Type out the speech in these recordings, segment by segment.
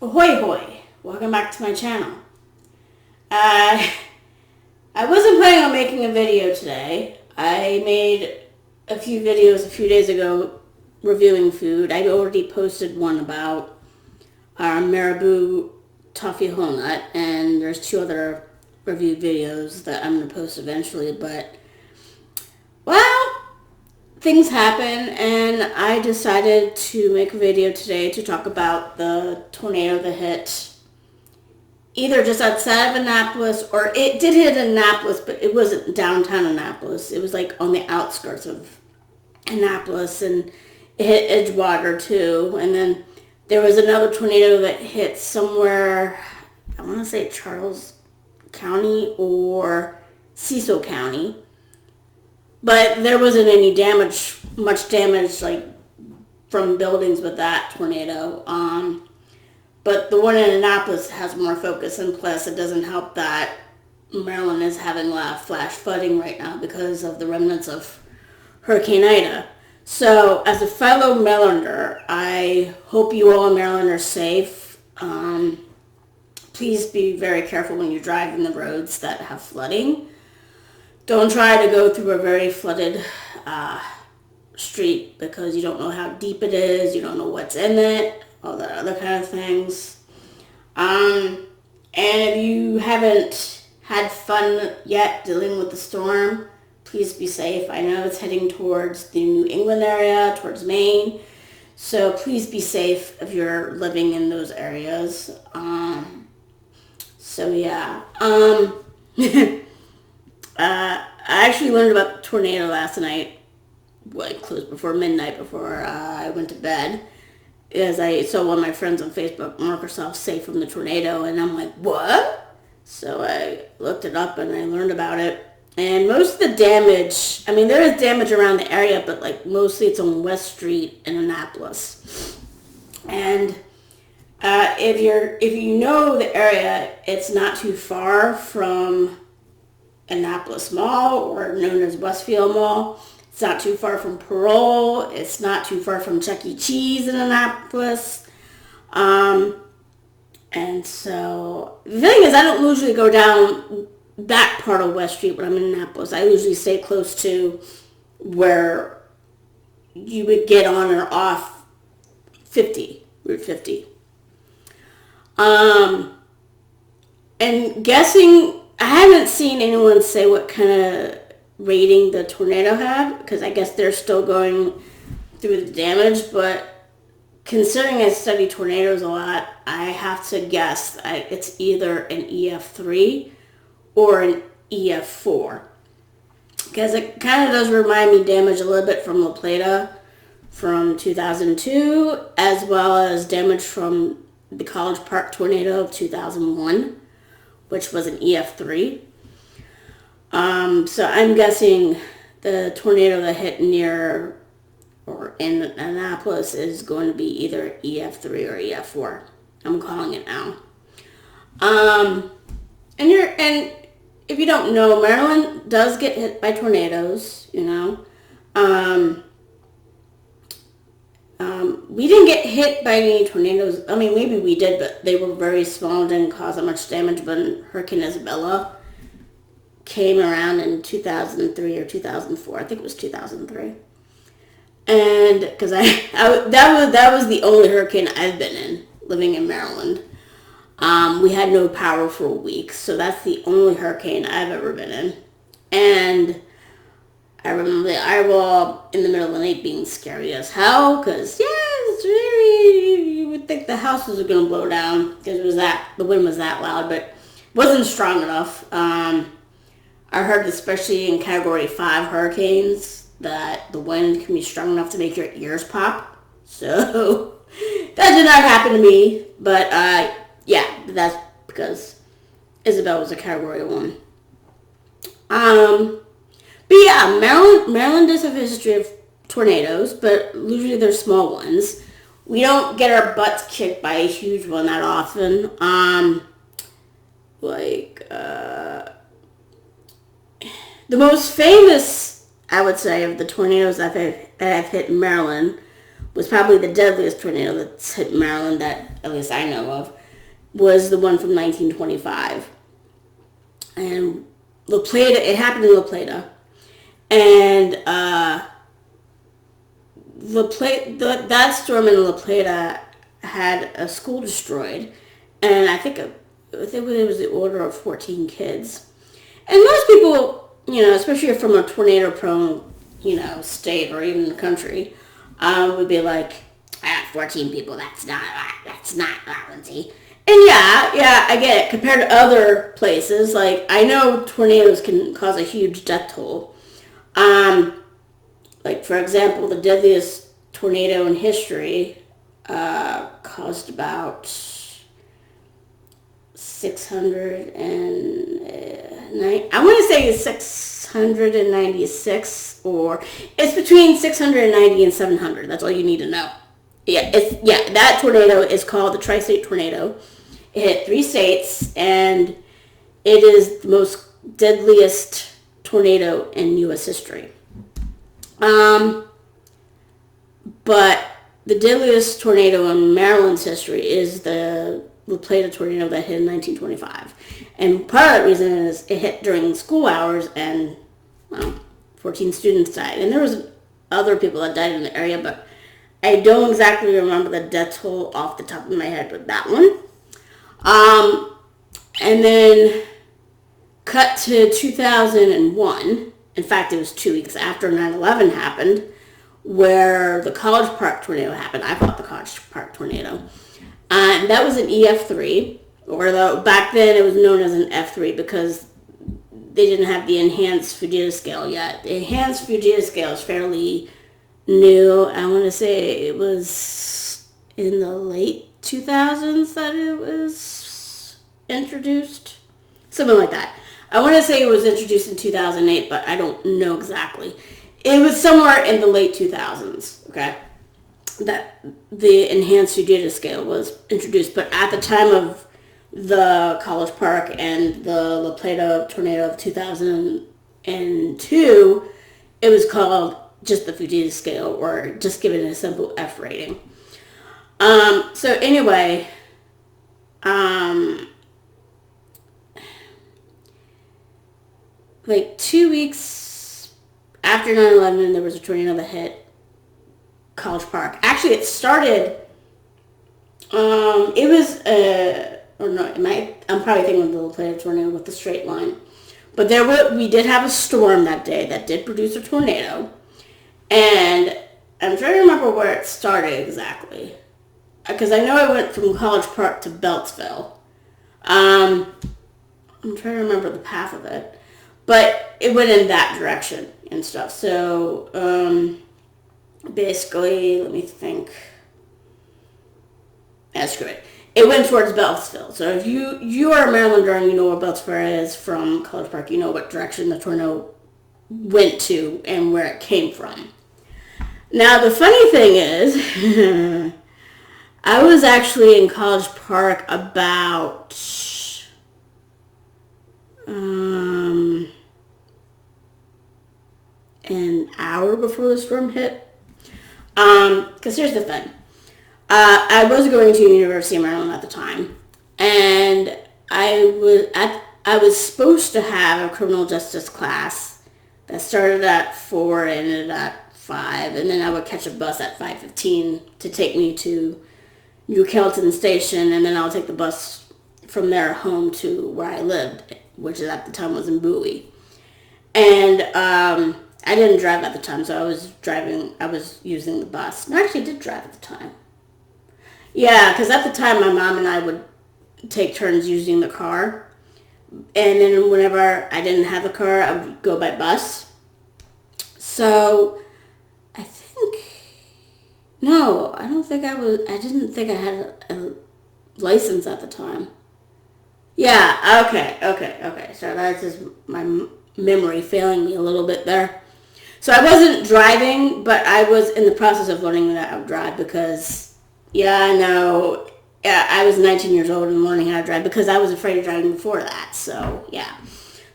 Ahoy hoy! Welcome back to my channel. I wasn't planning on making a video today. I made a few videos a few days ago reviewing food. I already posted one about our Marabou toffee whole nut, and there's two other review videos that I'm going to post eventually, but well, things happen, and I decided to make a video today to talk about the tornado that hit either just outside of Annapolis, or it did hit Annapolis, but it wasn't downtown Annapolis. It was like on the outskirts of Annapolis, and it hit Edgewater too. And then there was another tornado that hit somewhere, I want to say Charles County or Cecil County. But there wasn't any damage, much damage like from buildings with that tornado. But the one in Annapolis has more focus, and plus it doesn't help that Maryland is having a lot of flash flooding right now because of the remnants of Hurricane Ida. So as a fellow Marylander, I hope you all in Maryland are safe. Please be very careful when you're driving the roads that have flooding. Don't try to go through a very flooded street because you don't know how deep it is, you don't know what's in it, all that other kind of things. And if you haven't had fun yet dealing with the storm, please be safe. I know it's heading towards the New England area, towards Maine, so please be safe if you're living in those areas. So yeah. I actually learned about the tornado last night, like close before midnight, before I went to bed, as I saw one of my friends on Facebook mark herself safe from the tornado, and I'm like, what? So I looked it up and I learned about it. And most of the damage, I mean, there is damage around the area, but like mostly it's on West Street in Annapolis. And if you know the area, it's not too far from Annapolis Mall, or known as Westfield Mall. It's not too far from Parole. It's not too far from Chuck E. Cheese in Annapolis. And so the thing is, I don't usually go down that part of West Street when I'm in Annapolis. I usually stay close to where you would get on or off Route 50. And guessing, I haven't seen anyone say what kind of rating the tornado had, because I guess they're still going through the damage, but considering I study tornadoes a lot, I have to guess it's either an EF3 or an EF4, because it kind of does remind me damage a little bit from Plata from 2002, as well as damage from the College Park tornado of 2001, which was an EF3. So I'm guessing the tornado that hit near or in Annapolis is going to be either EF3 or EF4. I'm calling it now. And if you don't know, Maryland does get hit by tornadoes, you know. We didn't get hit by any tornadoes. I mean, maybe we did, but they were very small and didn't cause that much damage. But Hurricane Isabella came around in 2003 or 2004. I think it was 2003. And because that was the only hurricane I've been in, living in Maryland. We had no power for a week, so that's the only hurricane I've ever been in. And I remember the eyewall in the middle of the night being scary as hell, because you would think the houses were going to blow down because the wind was that loud, but it wasn't strong enough. I heard, especially in Category 5 hurricanes, that the wind can be strong enough to make your ears pop. So that did not happen to me, but that's because Isabel was a Category 1. But yeah, Maryland does have a history of tornadoes, but usually they're small ones. We don't get our butts kicked by a huge one that often. The most famous, I would say, of the tornadoes that have hit Maryland was probably the deadliest tornado that's hit Maryland that at least I know of, was the one from 1925. And La Plata, it happened in La Plata. And that storm in La Plata had a school destroyed. And I think it was the order of 14 kids. And most people, especially if from a tornado-prone, state or even the country, would be like, 14 people, that's not Lindsay. And yeah, I get it. Compared to other places, like, I know tornadoes can cause a huge death toll. Like, for example, the deadliest tornado in history caused about 696, or it's between 690 and 700. That's all you need to know. That tornado is called the Tri-State Tornado. It hit 3 states, and it is the most deadliest tornado in U.S. history. But the deadliest tornado in Maryland's history is the La Plata tornado that hit in 1925. And part of that reason is it hit during school hours, and 14 students died. And there was other people that died in the area, but I don't exactly remember the death toll off the top of my head with that one. And then cut to 2001. In fact, it was 2 weeks after 9/11 happened, where the College Park tornado happened. I fought the College Park tornado. And that was an EF3, or back then it was known as an F3 because they didn't have the enhanced Fujita scale yet. The enhanced Fujita scale is fairly new. I want to say it was in the late 2000s that it was introduced. Something like that. I want to say it was introduced in 2008, but I don't know exactly. It was somewhere in the late 2000s, okay, that the enhanced Fujita scale was introduced. But at the time of the College Park and the La Plata tornado of 2002, it was called just the Fujita scale, or just given a simple F rating. So anyway, like 2 weeks after 9/11, there was a tornado that hit College Park. Actually, it started, it was, I'm probably thinking of the La Plata tornado with the straight line. But we did have a storm that day that did produce a tornado. And I'm trying to remember where it started exactly, because I know I went from College Park to Beltsville. I'm trying to remember the path of it, but it went in that direction and stuff. So basically, let me think. That's great. It went towards Beltsville. So if you are a Marylander and you know where Beltsville is from College Park, you know what direction the tornado went to and where it came from. Now, the funny thing is, I was actually in College Park about an hour before the storm hit. Because here's the thing. I was going to University of Maryland at the time, and I was supposed to have a criminal justice class that started at 4 and ended at 5, and then I would catch a bus at 5:15 to take me to New Kelton Station, and then I'll take the bus from there home to where I lived, which at the time was in Bowie. And I didn't drive at the time, so I was using the bus. I actually did drive at the time. Yeah, because at the time my mom and I would take turns using the car. And then whenever I didn't have a car, I would go by bus. So I didn't think I had a license at the time. Yeah, okay. So that's just my memory failing me a little bit there. So I wasn't driving, but I was in the process of learning how to drive because, I know, I was 19 years old and learning how to drive because I was afraid of driving before that. So, yeah.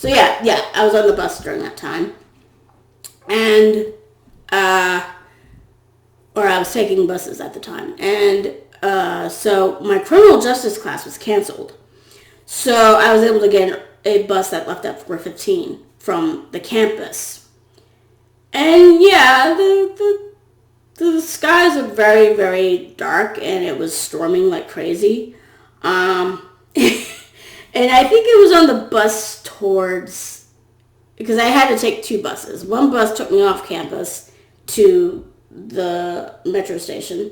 I was on the bus during that time. And or I was taking buses at the time. And so my criminal justice class was canceled. So I was able to get a bus that left at 4:15 from the campus. And yeah, the skies were very, very dark, and it was storming like crazy. And I think it was on the bus towards, because I had to take two buses. One bus took me off campus to the metro station,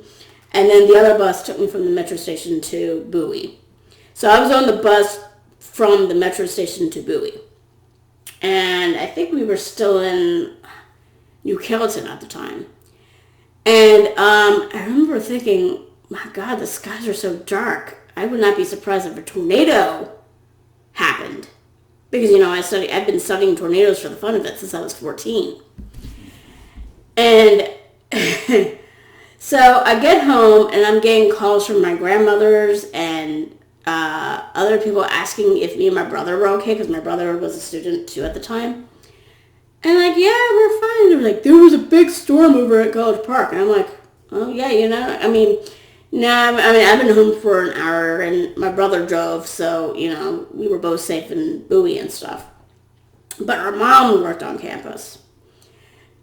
and then the other bus took me from the metro station to Bowie. So I was on the bus from the metro station to Bowie. And I think we were still in New Carrollton at the time. And I remember thinking, my God, the skies are so dark. I would not be surprised if a tornado happened. Because, I've been studying tornadoes for the fun of it since I was 14. And so I get home and I'm getting calls from my grandmothers and other people asking if me and my brother were okay, because my brother was a student too at the time. And like, yeah, we're fine. They were like, there was a big storm over at College Park. And I'm like, oh yeah, I've been home for an hour and my brother drove, so, we were both safe in Bowie and stuff. But our mom worked on campus.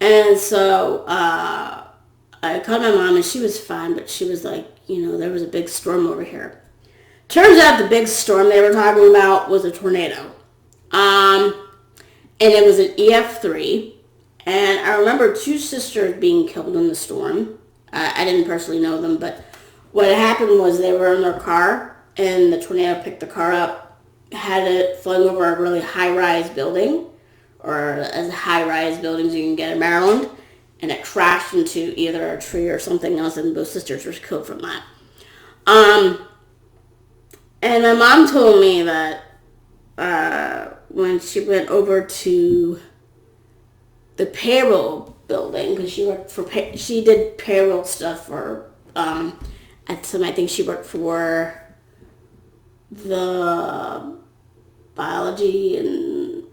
And so I called my mom and she was fine, but she was like, there was a big storm over here. Turns out the big storm they were talking about was a tornado. And it was an EF3. And I remember two sisters being killed in the storm. I didn't personally know them, but what happened was they were in their car and the tornado picked the car up, had it flying over a really high-rise building, or as high-rise buildings you can get in Maryland, and it crashed into either a tree or something else, and both sisters were killed from that. And my mom told me that when she went over to the payroll building, because she did payroll stuff for, at some, I think she worked for the biology and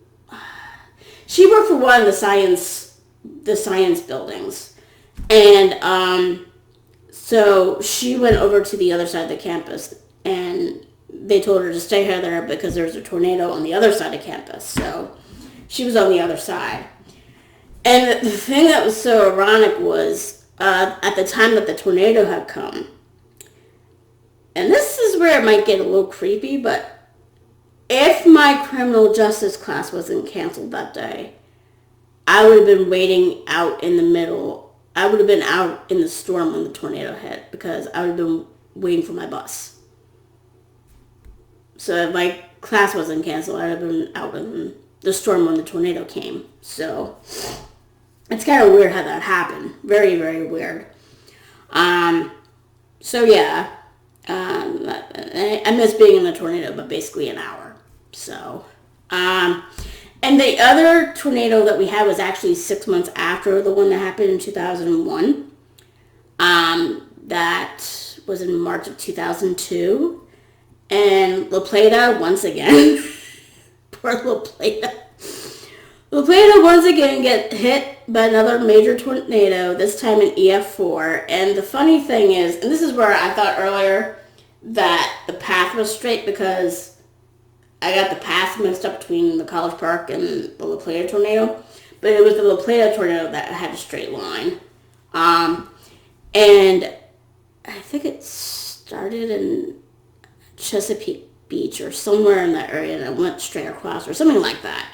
she worked for one of the science buildings. And so she went over to the other side of the campus and they told her to stay there because there's a tornado on the other side of campus. So she was on the other side. And the thing that was so ironic was at the time that the tornado had come, and this is where it might get a little creepy, but if my criminal justice class wasn't canceled that day, I would have been waiting out in the middle. I would have been out in the storm when the tornado hit because I would have been waiting for my bus. So if my class wasn't canceled, I would have been out in the storm when the tornado came. So it's kind of weird how that happened. Very, very weird. So yeah, I miss being in the tornado, but basically an hour. So, and the other tornado that we had was actually 6 months after the one that happened in 2001. That was in March of 2002. And La Plata, once again, poor La Plata. La Plata once again get hit by another major tornado, this time in EF4. And the funny thing is, and this is where I thought earlier that the path was straight because I got the path mixed up between the College Park and the La Plata tornado. But it was the La Plata tornado that had a straight line. And I think it started in Chesapeake Beach or somewhere in that area, and I went straight across or something like that.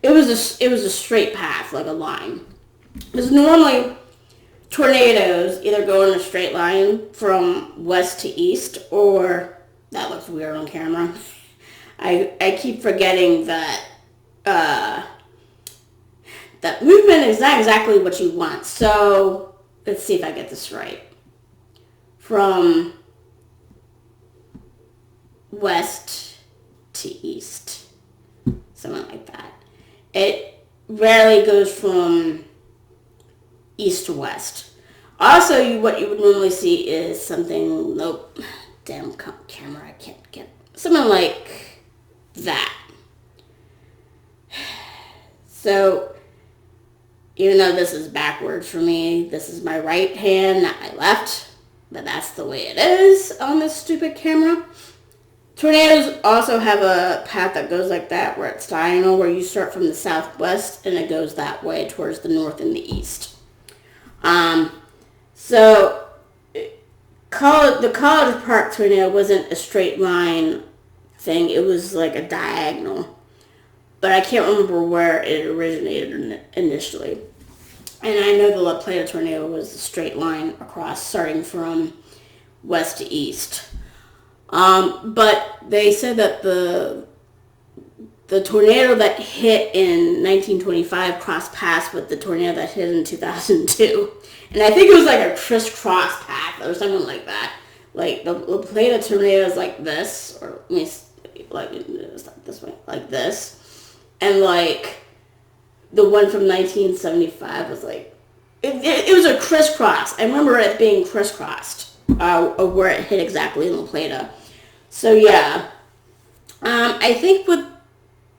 It was a straight path, like a line. Because normally tornadoes either go in a straight line from west to east, or that looks weird on camera. I keep forgetting that that movement is not exactly what you want. So let's see if I get this right. From west to east, something like that. It rarely goes from east to west. Also, what you would normally see is something, nope, damn camera, I can't get, something like that. So even though this is backwards for me, this is my right hand, not my left, but that's the way it is on this stupid camera. Tornadoes also have a path that goes like that, where it's diagonal, where you start from the southwest and it goes that way towards the north and the east. So the College Park tornado wasn't a straight line thing. It was like a diagonal. But I can't remember where it originated initially. And I know the La Plata tornado was a straight line across, starting from west to east. But they said that the tornado that hit in 1925 crossed paths with the tornado that hit in 2002. And I think it was like a crisscross path or something like that. Like the La Plata tornado is like this, or let me like it's not this way, like this. And like the one from 1975 was like, it was a crisscross. I remember it being crisscrossed, of where it hit exactly in La Plata. So yeah, I think with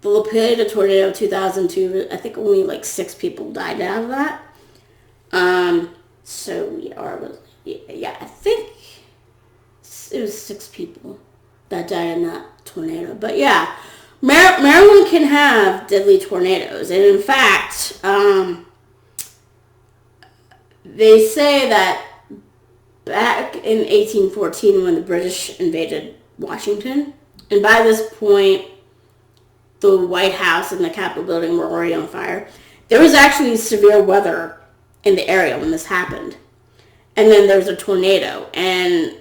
the La Plata tornado 2002, I think only like 6 people died out of that. So yeah, I think it was 6 people that died in that tornado. But yeah, Maryland can have deadly tornadoes, and in fact, they say that back in 1814, when the British invaded Washington, and by this point, the White House and the Capitol building were already on fire. There was actually severe weather in the area when this happened. And then there's a tornado. And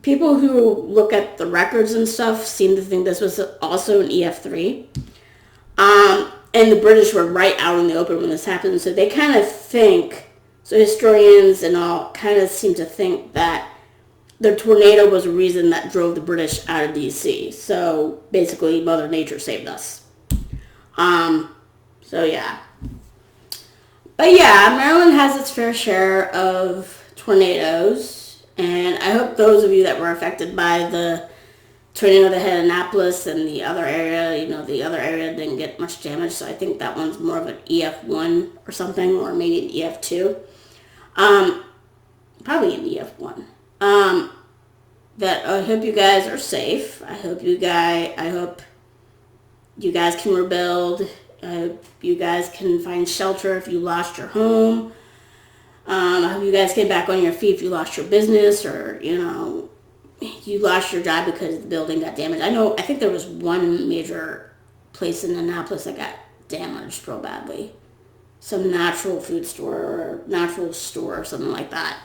people who look at the records and stuff seem to think this was also an EF3. And the British were right out in the open when this happened. So they kind of think, so historians and all kind of seem to think that the tornado was a reason that drove the British out of D.C. So basically, Mother Nature saved us. So yeah. But yeah, Maryland has its fair share of tornadoes. And I hope those of you that were affected by the tornado that hit Annapolis and the other area, the other area didn't get much damage. So I think that one's more of an EF1 or something, or maybe an EF2. Probably an EF1. That I hope you guys are safe. I hope you guys can rebuild. I hope you guys can find shelter if you lost your home. I hope you guys get back on your feet if you lost your business, or you lost your job because the building got damaged. I think there was one major place in Annapolis that got damaged real badly. Some natural food store or natural store or something like that.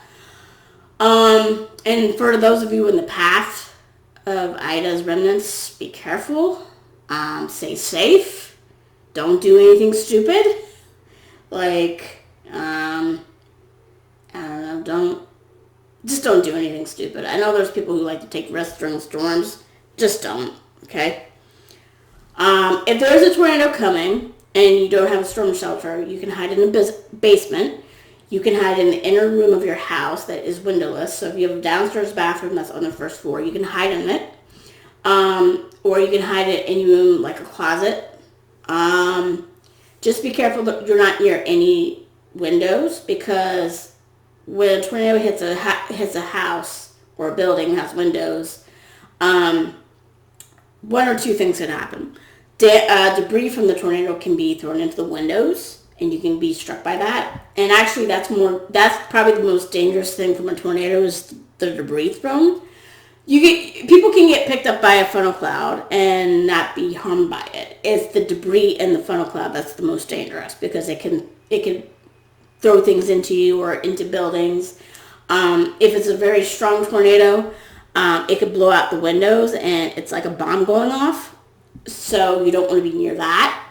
And for those of you in the path of Ida's remnants, be careful. Stay safe. Don't do anything stupid. Like, I don't know, don't do anything stupid. I know there's people who like to take risks during storms. Just don't, okay? If there is a tornado coming and you don't have a storm shelter, you can hide in a basement. You can hide in the inner room of your house that is windowless. So if you have a downstairs bathroom that's on the first floor, you can hide in it. Or you can hide it in your room like a closet. Just be careful that you're not near any windows, because when a tornado hits a house or a building that has windows, one or two things can happen. Debris from the tornado can be thrown into the windows, and you can be struck by that. And actually, that's probably the most dangerous thing from a tornado is the debris thrown. People can get picked up by a funnel cloud and not be harmed by it. It's the debris in the funnel cloud that's the most dangerous, because it can throw things into you or into buildings. If it's a very strong tornado, it could blow out the windows, and it's like a bomb going off. So you don't want to be near that.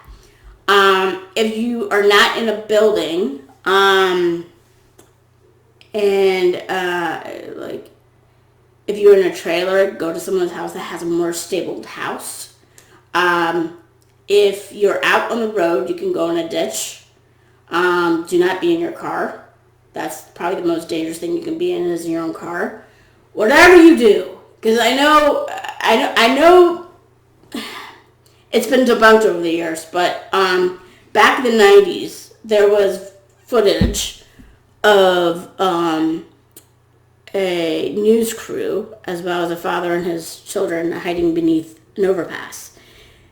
If you are not in a building, if you're in a trailer, go to someone's house that has a more stable house. If you're out on the road, you can go in a ditch. Do not be in your car. That's probably the most dangerous thing you can be in, is in your own car. Whatever you do, because I know it's been debunked over the years, but back in the 90s, there was footage of a news crew, as well as a father and his children hiding beneath an overpass.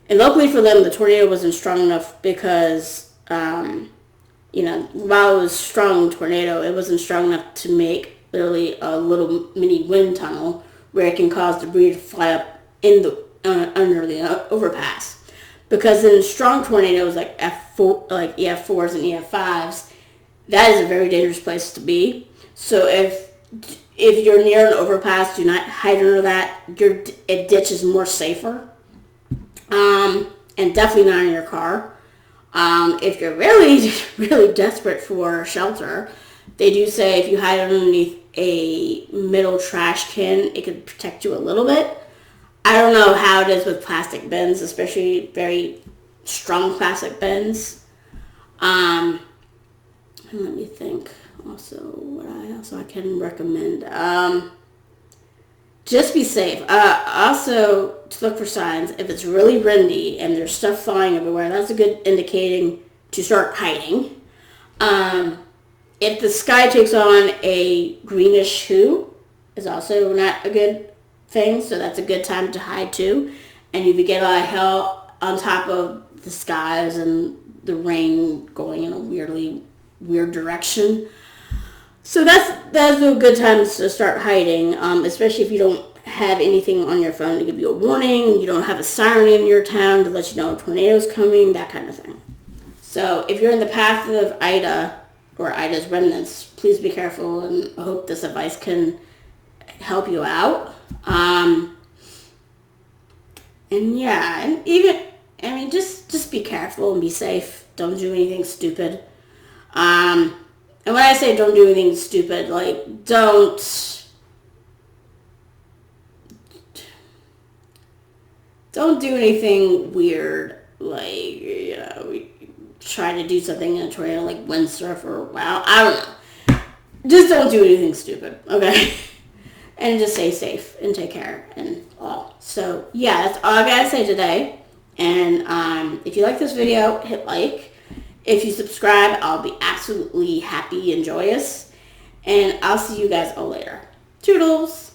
And luckily for them, the tornado wasn't strong enough because, while it was a strong tornado, it wasn't strong enough to make literally a little mini wind tunnel where it can cause debris to fly up in the under the overpass. Because in strong tornadoes like EF4s and EF5s, that is a very dangerous place to be. So if you're near an overpass, do not hide under that. A ditch is more safer. And definitely not in your car. If you're really, really desperate for shelter, they do say if you hide underneath a middle trash can, it could protect you a little bit. I don't know how it is with plastic bins, especially very strong plastic bins. And let me think. Also, what I can recommend. Just be safe. Also, to look for signs. If it's really windy and there's stuff flying everywhere, that's a good indicating to start hiding. If the sky takes on a greenish hue, is also not a good thing, so that's a good time to hide too. And if you get a lot of hail on top of the skies and the rain going in a weird direction, so that's a good time to start hiding, especially if you don't have anything on your phone to give you a warning, you don't have a siren in your town to let you know a tornado's coming, that kind of thing. So if you're in the path of Ida or Ida's remnants, please be careful, and I hope this advice can help you out. Just be careful and be safe. Don't do anything stupid. And when I say don't do anything stupid, like don't do anything weird, like, we try to do something in a tornado, like windsurf or I don't know. Just don't do anything stupid, okay? And just stay safe and take care and all. So yeah, that's all I gotta say today. And if you like this video, hit like. If you subscribe, I'll be absolutely happy and joyous. And I'll see you guys all later. Toodles!